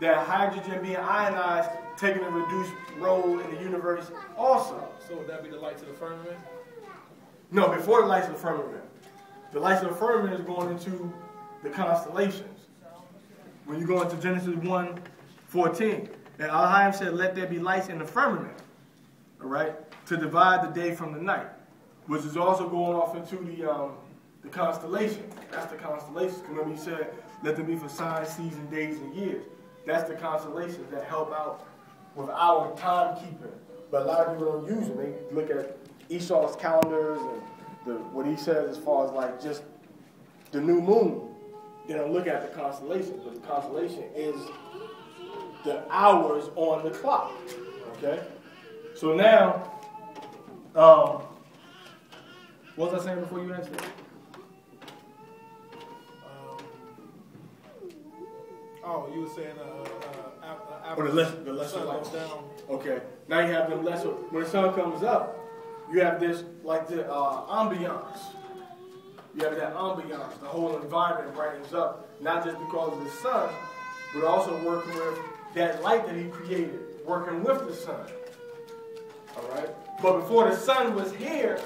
that hydrogen being ionized taking a reduced role in the universe also. So would that be the lights of the firmament? No, before the lights of the firmament. The lights of the firmament is going into the constellations. When you go into Genesis 1:14, and Elohim said, "Let there be lights in the firmament," all right, to divide the day from the night, which is also going off into the constellation. That's the constellations. Remember, he said, "Let them be for signs, seasons, days, and years." That's the constellations that help out with our timekeeping. But a lot of people don't use them. They look at Esau's calendars and what he says as far as like just the new moon. They don't look at the constellation, but the constellation is the hours on the clock. Okay? So now, what was I saying before you answered? You were saying Or the lesser lights. Down. Okay. Now you have them lesser. When the sun comes up, you have this like the ambiance. You have that ambiance. The whole environment brightens up, not just because of the sun, but also working with that light that he created, working with the sun. All right. But before the sun was here,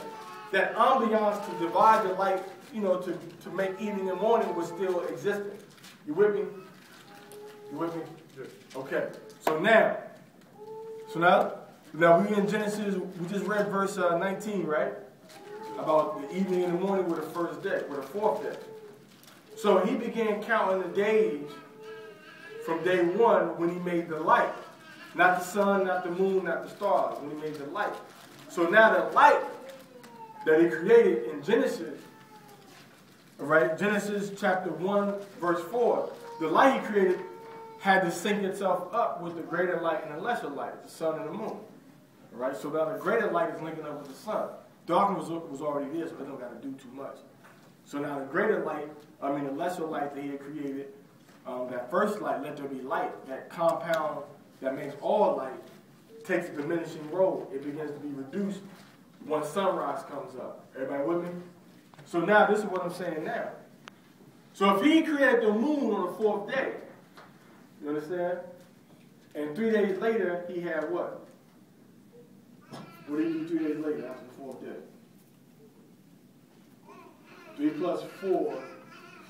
that ambiance to divide the light, to make evening and morning was still existing. You with me? You with me? Okay. So now we in Genesis. We just read verse 19, right? About the evening and the morning were the first day, were the fourth day. So he began counting the days from day one when he made the light. Not the sun, not the moon, not the stars, when he made the light. So now the light that he created in Genesis, all right, Genesis chapter 1, verse 4, the light he created had to sync itself up with the greater light and the lesser light, the sun and the moon. All right, so now the greater light is linking up with the sun. Darkness was already there, so it don't got to do too much. So now the greater light, the lesser light that he had created, that first light, let there be light, that compound that makes all light, takes a diminishing role. It begins to be reduced when sunrise comes up. Everybody with me? So now this is what I'm saying now. So if he created the moon on the fourth day, you understand? And 3 days later, he had what? What did he do 3 days later after the fourth day? 3 plus 4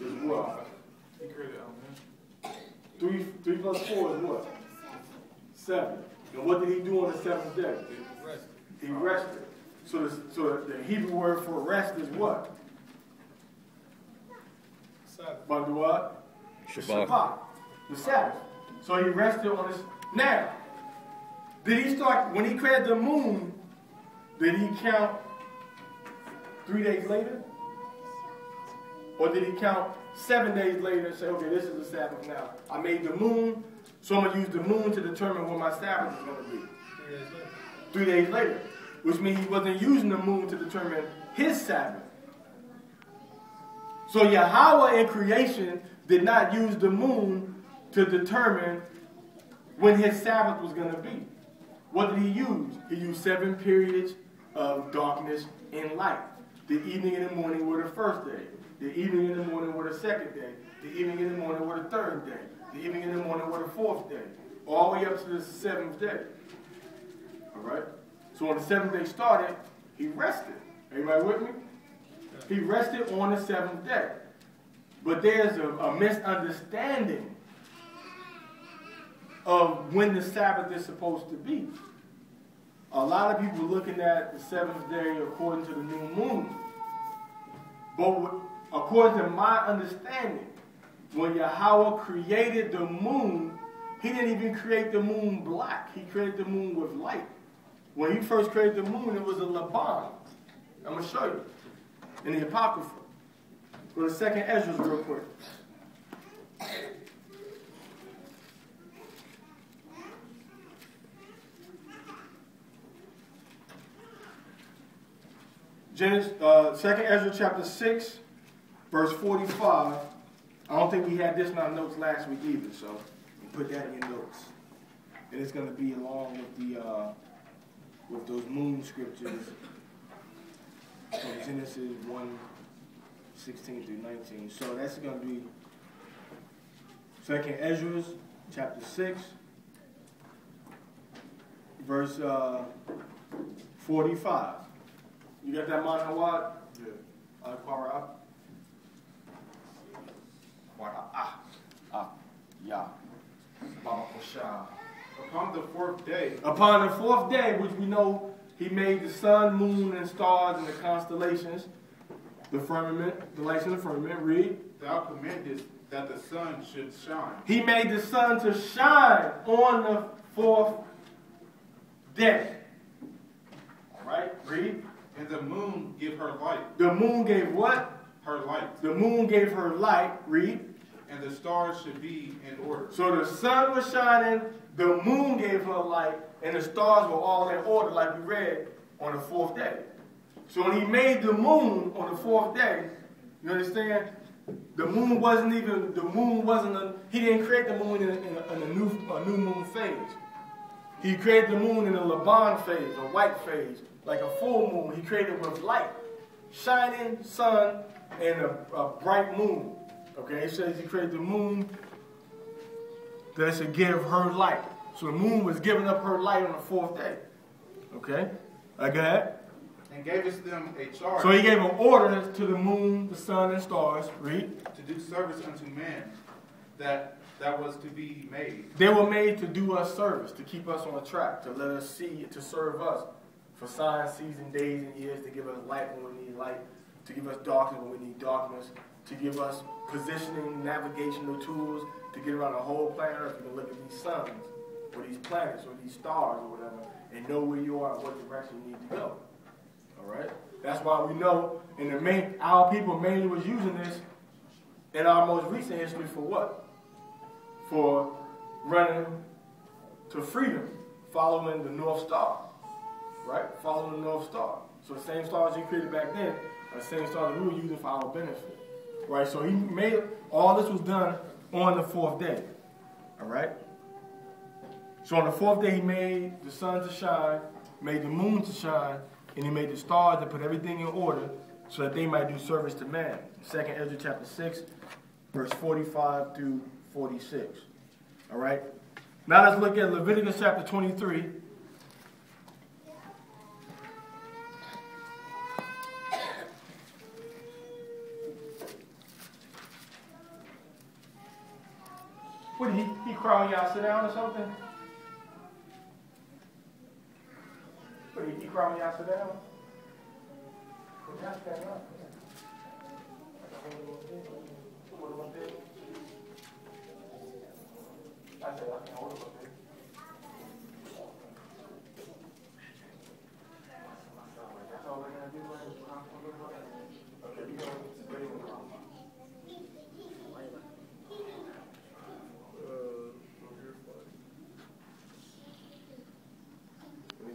is what? He created 3 plus 4 is what? 7. And what did he do on the seventh day? He rested. So the Hebrew word for rest is what? Sabbath. By the what? Shabath. The Sabbath. So he rested on his. Now, did he start, when he created the moon, did he count 3 days later? Or did he count 7 days later and say, okay, this is the Sabbath now. I made the moon, so I'm going to use the moon to determine when my Sabbath is going to be. 3 days later. 3 days later. Which means he wasn't using the moon to determine his Sabbath. So Yahawah in creation did not use the moon to determine when his Sabbath was going to be. What did he use? He used 7 periods of darkness and light. The evening and the morning were the first day. The evening and the morning were the second day. The evening and the morning were the third day. The evening and the morning were the fourth day. All the way up to the seventh day. All right? So when the seventh day started, he rested. Everybody with me? He rested on the seventh day. But there's a misunderstanding of when the Sabbath is supposed to be. A lot of people looking at the seventh day according to the new moon. But according to my understanding, when Yahawah created the moon, he didn't even create the moon black. He created the moon with light. When he first created the moon, it was a Laban. I'm going to show you in the Apocrypha. Go to 2nd Ezra real quick. Genesis, 2nd Ezra chapter 6, verse 45. I don't think we had this in our notes last week either, so put that in your notes. And it's going to be along with the with those moon scriptures from Genesis 1:16 through 19. So that's going to be 2nd Ezra, chapter 6, verse 45. You got that, man, Yahawah? Yeah. Yeah. Upon the fourth day, Upon the fourth day, which we know he made the sun, moon, and stars and the constellations, the firmament, the lights in the firmament. Read. thou commandest that the sun should shine. He made the sun to shine on the fourth day. All right, read. And the moon give her light. The moon gave what? Her light. The moon gave her light. Read. And the stars should be in order. So the sun was shining, the moon gave her light, and the stars were all in order, like we read, on the fourth day. So when he made the moon on the fourth day, you understand? The moon wasn't even, he didn't create the moon in a new moon phase. He created the moon in a Laban phase, a white phase, like a full moon. He created it with light, shining sun, and a bright moon. Okay, it says he created the moon that should give her light. So the moon was giving up her light on the fourth day. Okay, go ahead. And gavest them a charge. So he gave an order to the moon, the sun, and stars. Read. To do service unto man that was to be made. They were made to do us service, to keep us on the track, to let us see, to serve us for signs, seasons, days, and years, to give us light when we need light, to give us darkness when we need darkness, to give us positioning, navigational tools, to get around the whole planet Earth. You can look at these suns, or these planets, or these stars, or whatever, and know where you are and what direction you need to go. All right? That's why we know our people mainly was using this in our most recent history for what? For running to freedom, following the North Star. Right? Following the North Star. So the same stars he created back then are the same stars that we were using for our benefit. Right? So he made, all this was done on the fourth day. All right? So on the fourth day he made the sun to shine, made the moon to shine, and he made the stars to put everything in order so that they might do service to man. 2nd Ezra chapter 6, verse 45 through 46. All right? Now let's look at Leviticus chapter 23. What did he cry when y'all sit down or something? What did he cry when y'all sit down? Y'all stand up. I said I can hold it up there. That's all I gotta do, right?